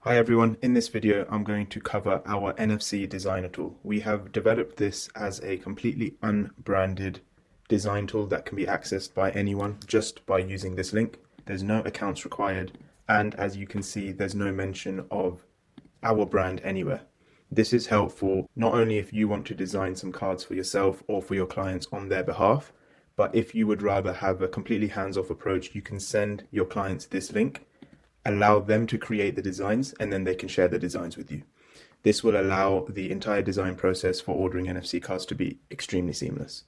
Hi everyone, in this video I'm going to cover our NFC designer tool. We have developed this as a completely unbranded design tool that can be accessed by anyone just by using this link. There's no accounts required, and as you can see there's no mention of our brand anywhere. This is helpful not only if you want to design some cards for yourself or for your clients on their behalf, but if you would rather have a completely hands-off approach, you can send your clients this link, allow them to create the designs, and then they can share the designs with you. This will allow the entire design process for ordering NFC cards to be extremely seamless.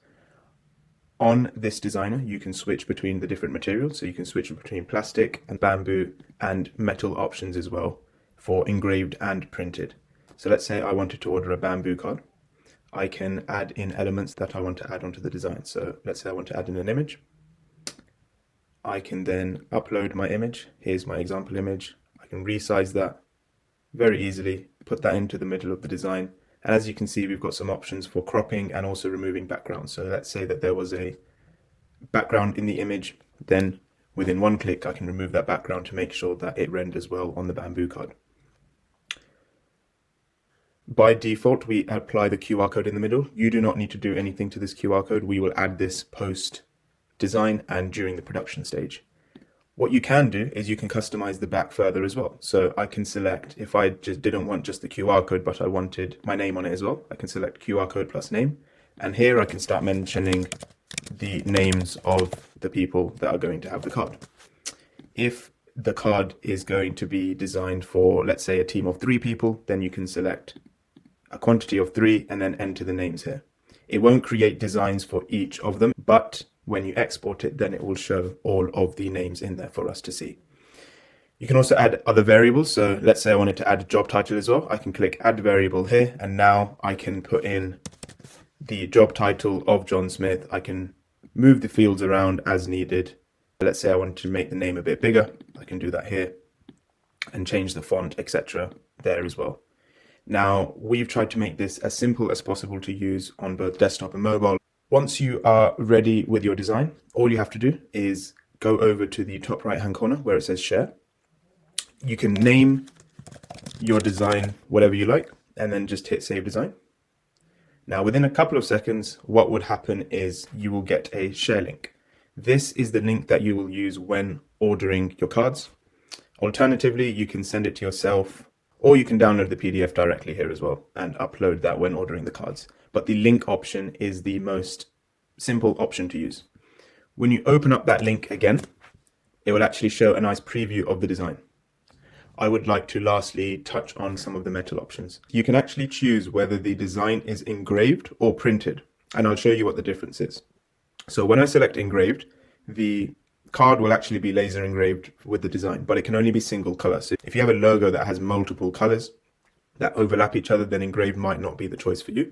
On this designer, you can switch between the different materials. So you can switch between plastic and bamboo and metal options as well for engraved and printed. So let's say I wanted to order a bamboo card. I can add in elements that I want to add onto the design. So let's say I want to add in an image. I can then upload my image. Here's my example image. I can resize that very easily, put that into the middle of the design. And as you can see, we've got some options for cropping and also removing background. So let's say that there was a background in the image, then within one click, I can remove that background to make sure that it renders well on the bamboo card. By default, we apply the QR code in the middle. You do not need to do anything to this QR code. We will add this post design and during the production stage. What you can do is you can customize the back further as well. So I can select, if I just didn't want just the QR code, but I wanted my name on it as well, I can select QR code plus name. And here I can start mentioning the names of the people that are going to have the card. If the card is going to be designed for, let's say, a team of 3 people, then you can select a quantity of 3 and then enter the names here. It won't create designs for each of them, but when you export it, then it will show all of the names in there for us to see. You can also add other variables. So let's say I wanted to add a job title as well. I can click add variable here, and now I can put in the job title of John Smith. I can move the fields around as needed. Let's say I wanted to make the name a bit bigger. I can do that here and change the font, etc. there as well. Now, we've tried to make this as simple as possible to use on both desktop and mobile. Once you are ready with your design, all you have to do is go over to the top right hand corner where it says share. You can name your design whatever you like and then just hit save design. Now, within a couple of seconds, what would happen is you will get a share link. This is the link that you will use when ordering your cards. Alternatively, you can send it to yourself, or you can download the PDF directly here as well and upload that when ordering the cards. But the link option is the most simple option to use. When you open up that link again, it will actually show a nice preview of the design. I would like to lastly touch on some of the metal options. You can actually choose whether the design is engraved or printed, and I'll show you what the difference is. So when I select engraved, the card will actually be laser engraved with the design, but it can only be single color. So if you have a logo that has multiple colors that overlap each other, then engraved might not be the choice for you.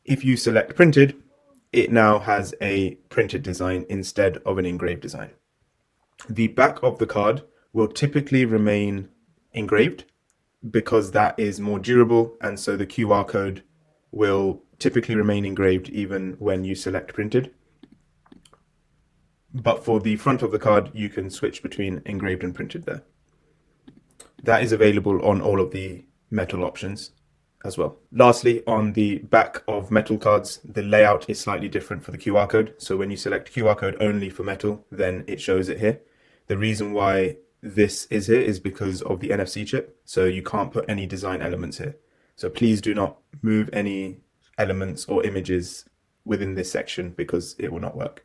If you select printed, it now has a printed design instead of an engraved design. The back of the card will typically remain engraved because that is more durable, and so the QR code will typically remain engraved even when you select printed. But for the front of the card, you can switch between engraved and printed there. That is available on all of the metal options as well. Lastly, on the back of metal cards, the layout is slightly different for the QR code. So when you select QR code only for metal, then it shows it here. The reason why this is here is because of the NFC chip. So you can't put any design elements here. So please do not move any elements or images within this section because it will not work.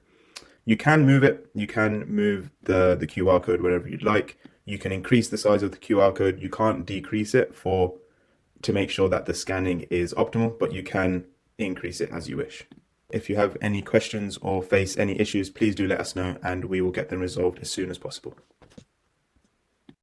You can move it. You can move the QR code wherever you'd like. You can increase the size of the QR code. You can't decrease it to make sure that the scanning is optimal, but you can increase it as you wish. If you have any questions or face any issues, please do let us know and we will get them resolved as soon as possible.